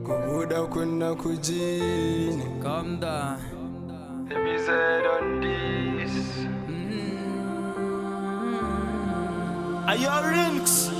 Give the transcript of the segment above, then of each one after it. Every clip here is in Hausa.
Kubuda kunna kujini. Calm down. Baby said on this. Are your rings?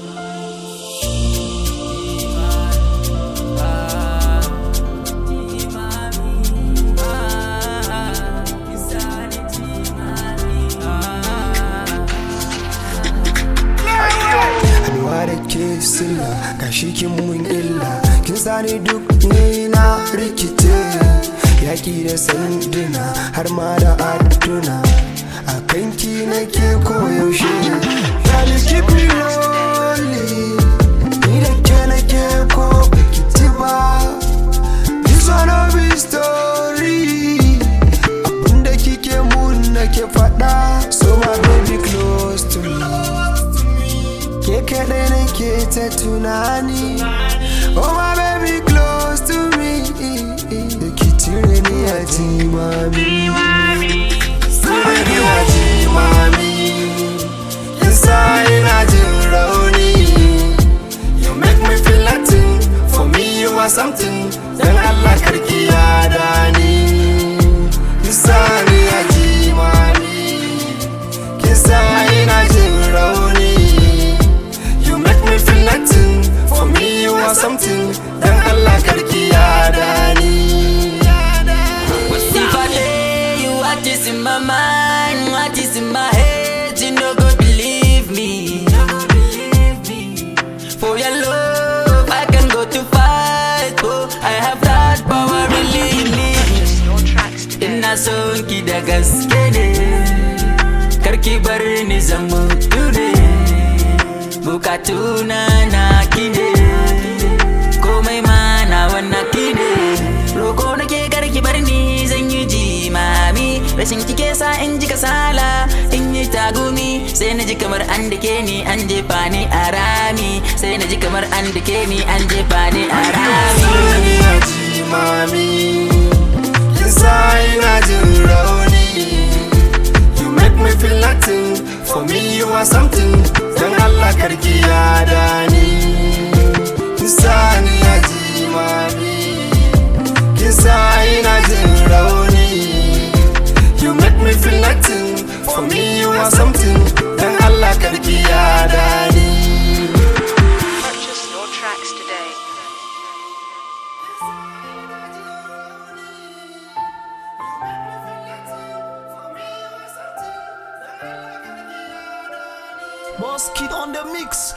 Silla gashi kin mun illa kin sani duk ni na rikice yaki da sanduna har ma da adduna a kanki nake koyaushe Daddy keep me lonely ni da ke nake ko biki ba this one of his story abinda kike mun nake fada so my baby close to me ke kadai nake ta tunani oh my baby close to me ki tire ni a Jimami tire ni a Jimami inside ina jin rauni you make me feel nothing for me you are something dan Allah karki yada ni inside ni a Jimami inside ina jin rauni for me you are something dan Allah karki yada ni If I tell you what is in my mind, what is in my head, you no go believe me. For your love I can go to fight, oh I have that power, believe me. Ina son ki da gaske ne, karki bar ni zan mutu ne. Bukatuna na kine, komai ma na wannan kine. Roko nake karki bar ni zan yi jimami. Rashin kike sa in ji kasala, in yi tagumi. Sai na ji kamar an dake ni, an jefa ni a rami. Sai na ji kamar an dake ni, an jefa ni a rami. Jimami, kin sa ina jin rauni. You make me feel nothing, for me you are something. Dan Allah karki yada ni Kisani ya Jimami Kisa ina jin rauni You make me feel nothing For me you are something Dan Allah karki yada ni Purchase your tracks today. Boss Kid on the mix.